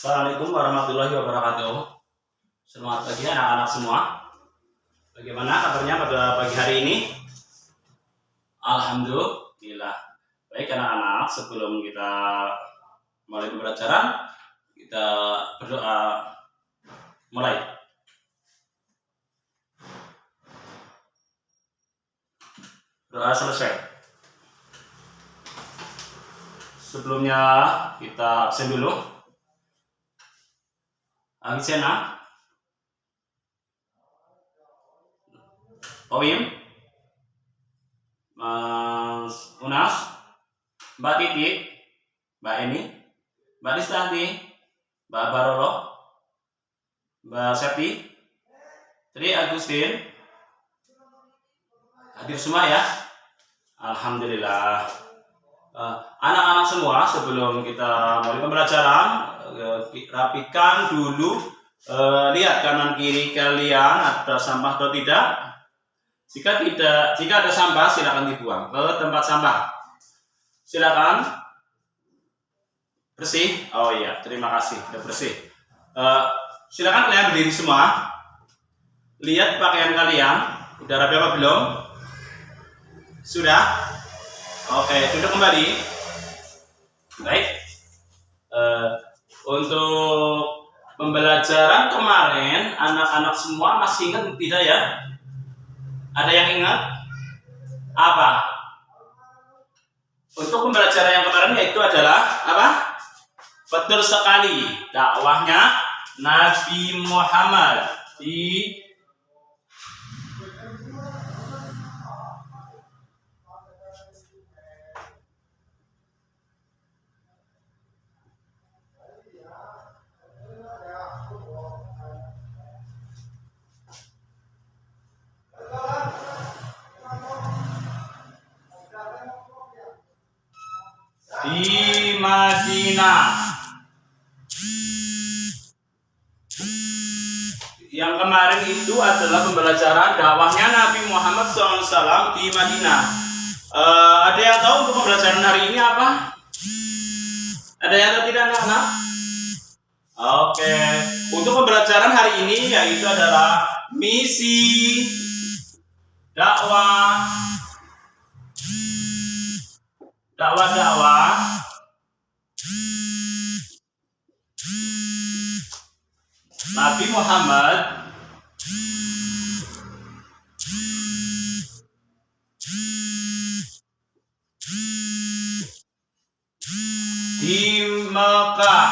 Assalamualaikum warahmatullahi wabarakatuh. Selamat pagi anak-anak semua. Bagaimana kabarnya pada pagi hari ini? Alhamdulillah. Baik anak-anak, sebelum kita mulai pembelajaran, kita berdoa mulai. Doa selesai. Sebelumnya kita absen dulu. Agisena, Oim, Mas Unas, Mbak Titi, Mbak Eni, Mbak Nistanti, Mbak Barolo, Mbak Septi, Tri Agustin, hadir semua ya. Alhamdulillah. Anak-anak semua, sebelum kita mulai pembelajaran, rapikan dulu, lihat kanan kiri kalian ada sampah atau tidak. Jika ada sampah silakan dibuang ke tempat sampah. Silakan. Bersih. Oh iya, terima kasih, udah bersih. Silakan kalian berdiri semua. Lihat pakaian kalian, udah rapi apa belum? Sudah? Oke, duduk kembali. Baik. Untuk pembelajaran kemarin, anak-anak semua masih ingat tidak ya? Ada yang ingat? Apa? Untuk pembelajaran yang kemarin yaitu adalah apa? Betul sekali, dakwahnya Nabi Muhammad di Madinah. Yang kemarin itu adalah pembelajaran dakwahnya Nabi Muhammad SAW di Madinah. Ada yang tahu untuk pembelajaran hari ini apa? Ada yang tahu tidak anak-anak? Oke. Untuk pembelajaran hari ini yaitu adalah misi dakwah Nabi Muhammad di Mekah.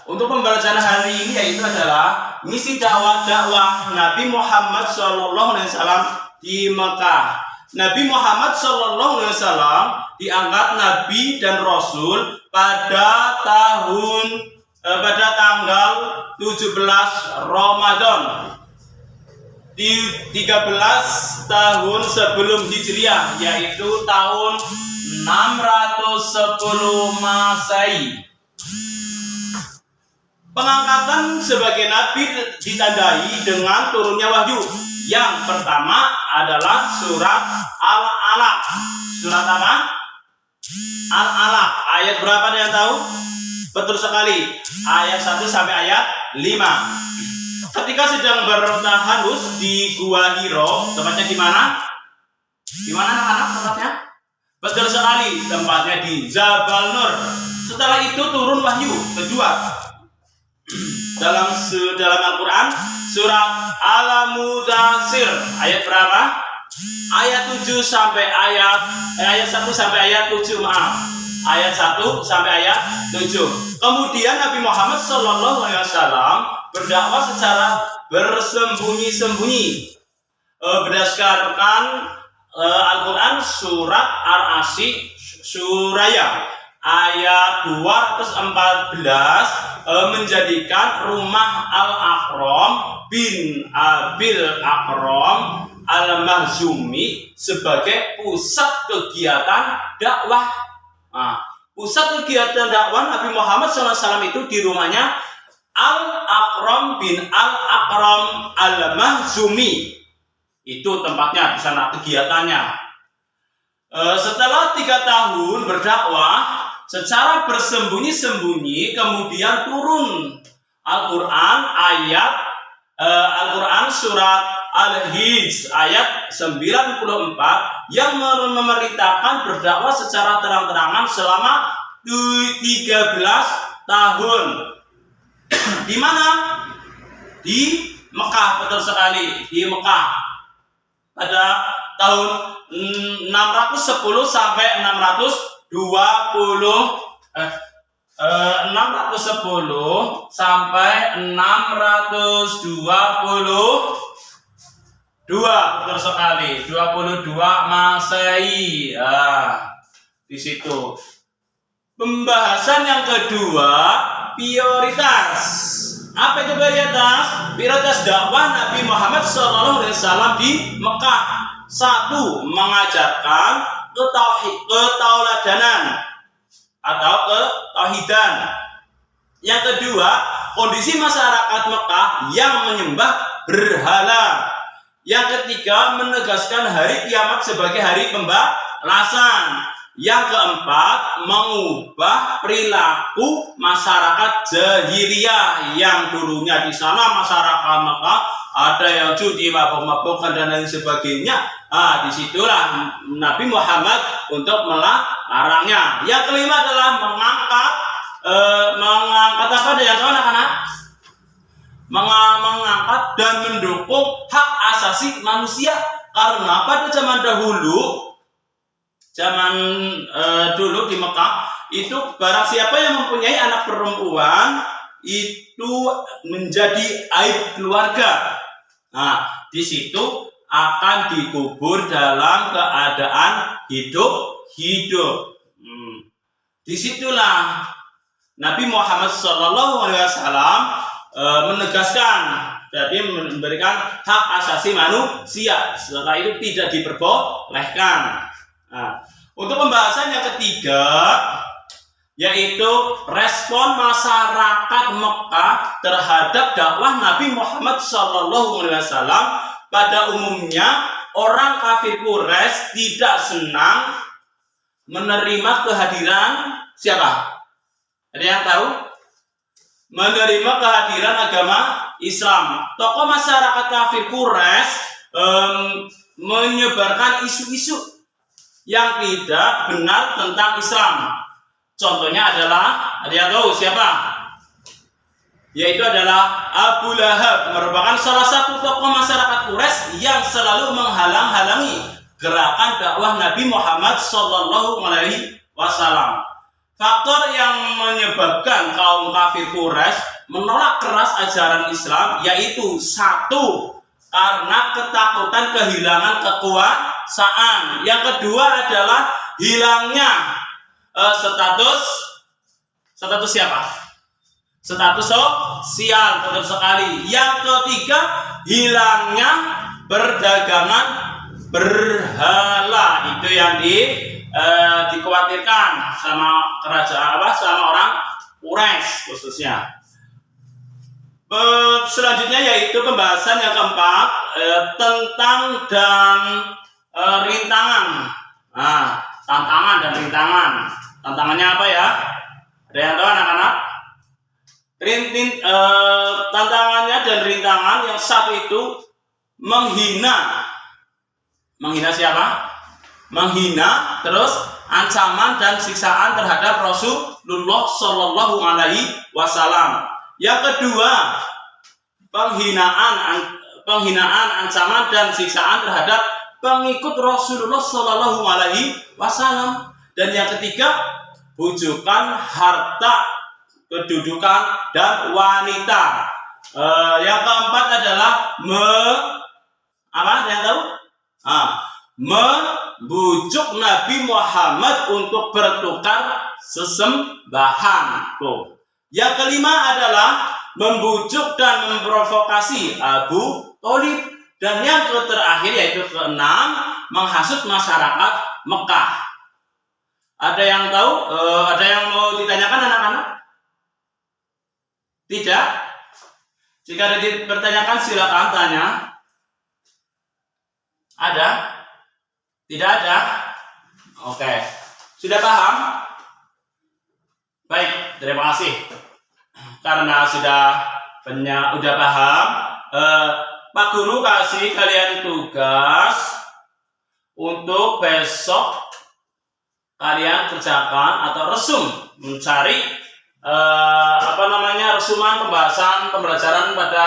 Untuk pembelajaran hari ini yaitu adalah misi dakwah Nabi Muhammad SAW di Mekah. Nabi Muhammad SAW diangkat Nabi dan Rasul pada tanggal 17 Ramadan di 13 tahun sebelum Hijriah, yaitu tahun 610 Masehi. Pengangkatan sebagai nabi ditandai dengan turunnya wahyu. Yang pertama adalah surat Al-Alaq. Surat apa? Al-Alaq. Ayat berapa ada yang tahu? Betul sekali. Ayat 1 sampai ayat 5. Ketika sedang bertahanus di Gua Hiro, tempatnya di mana? Di mana anak-anak tempatnya? Betul sekali, tempatnya di Jabal Nur. Setelah itu turun wahyu kedua. Dalam Al-Quran surat Al-Mudaththir ayat berapa? Ayat 7 sampai ayat 1 sampai ayat 7, maaf. Ayat 1 sampai ayat 7. Kemudian Nabi Muhammad SAW berdakwah secara bersembunyi-sembunyi. Berdasarkan Al-Quran surat Ar-Asy Suraya ayat 214 menjadikan rumah Al-Aqram bin Abil Aqram Al-Makhzumi sebagai pusat kegiatan dakwah. Pusat kegiatan dakwah Nabi Muhammad SAW itu di rumahnya Al-Aqram bin Al-Aqram Al-Makhzumi. Itu tempatnya di sana, kegiatannya. Setelah 3 tahun berdakwah secara bersembunyi-sembunyi, kemudian turun Al-Quran Al-Quran surat Al-Hijj ayat 94 yang memerintahkan berdakwah secara terang-terangan selama 13 tahun. Di mana? Di Mekah, betul sekali, di Mekah. Pada tahun 610 sampai 610 sampai 622, betul sekali, 22 Masehi. Di situ. Pembahasan yang kedua, prioritas. Apa itu prioritas? Prioritas dakwah Nabi Muhammad SAW di Mekah. 1. Mengajarkan ketauladanan atau ketauhidan. Yang kedua, kondisi masyarakat Mekah yang menyembah berhala. Yang ketiga, menegaskan hari kiamat sebagai hari pembalasan. Yang keempat, mengubah perilaku masyarakat jahiliyah yang dulunya di sana masyarakat Mekah ada yang judi, mabuk-mabukan dan lain sebagainya. Disitulah Nabi Muhammad untuk melarangnya. Yang kelima adalah mengangkat apa yang tahu anak-anak? Mengangkat dan mendukung hak asasi manusia, karena pada zaman dahulu di Mekah itu barang siapa yang mempunyai anak perempuan itu menjadi aib keluarga. Di situ akan dikubur dalam keadaan hidup. Disitulah Nabi Muhammad SAW menegaskan, jadi memberikan hak asasi manusia. Setelah itu tidak diperbolehkan. Untuk pembahasan yang ketiga, yaitu respon masyarakat Mekah terhadap dakwah Nabi Muhammad SAW. Pada umumnya orang kafir Quraisy tidak senang menerima kehadiran siapa? Ada yang tahu? Menerima kehadiran agama Islam. Tokoh masyarakat kafir Quraisy menyebarkan isu-isu yang tidak benar tentang Islam. Contohnya adalah, ada yang tahu siapa? Yaitu adalah Abu Lahab, merupakan salah satu tokoh masyarakat Quraisy yang selalu menghalang-halangi gerakan dakwah Nabi Muhammad SAW. Faktor yang menyebabkan kaum kafir Quraisy menolak keras ajaran Islam yaitu 1. Karena ketakutan kehilangan kekuasaan. Yang kedua adalah hilangnya status siapa? Status sosial, betul sekali. Yang ketiga, hilangnya perdagangan berhala. Itu yang dikhawatirkan sama kerajaan sama orang Quraisy khususnya. Selanjutnya yaitu pembahasan yang keempat, tentang dan rintangan. Tantangan dan rintangan. Tantangannya apa ya? Ada yang tahu anak-anak? Tantangannya dan rintangan yang satu itu menghina. Menghina siapa? Menghina, terus ancaman dan siksaan terhadap Rasulullah Shallallahu Alaihi Wasallam. Yang kedua, penghinaan, ancaman dan siksaan terhadap pengikut Rasulullah Shallallahu Alaihi Wasallam. Dan yang ketiga, bujukan harta, kedudukan dan wanita. Yang keempat adalah membujuk Nabi Muhammad untuk bertukar sesembahan. Yang kelima adalah membujuk dan memprovokasi Abu Thalib. Dan yang terakhir yaitu keenam, menghasut masyarakat Mekah. Ada yang tahu? Ada yang mau ditanyakan anak-anak? Tidak? Jika ada dipertanyakan silakan tanya. Ada? Tidak ada? Oke, sudah paham? Baik, terima kasih. Karena udah paham, Pak Guru kasih kalian tugas untuk besok kalian kerjakan atau resum, mencari resuman pembelajaran pada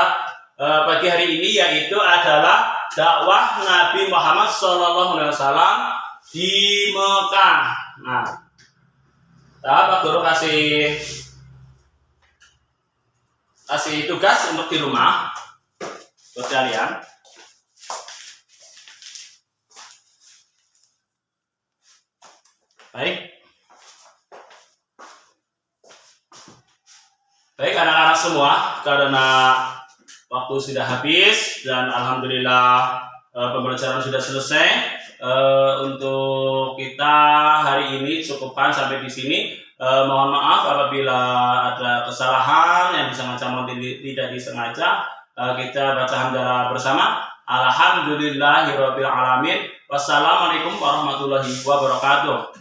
pagi hari ini, yaitu adalah dakwah Nabi Muhammad SAW di Mekah. Nah, Pak Guru kasih tugas untuk di rumah buat kalian. Baik anak-anak semua, karena waktu sudah habis dan alhamdulillah pembelajaran sudah selesai. Untuk kita hari ini cukupkan sampai di sini. Mohon maaf apabila ada kesalahan yang disengaja maupun tidak disengaja. Kita baca hamdalah bersama. Alhamdulillahirabbil alamin. Wassalamualaikum warahmatullahi wabarakatuh.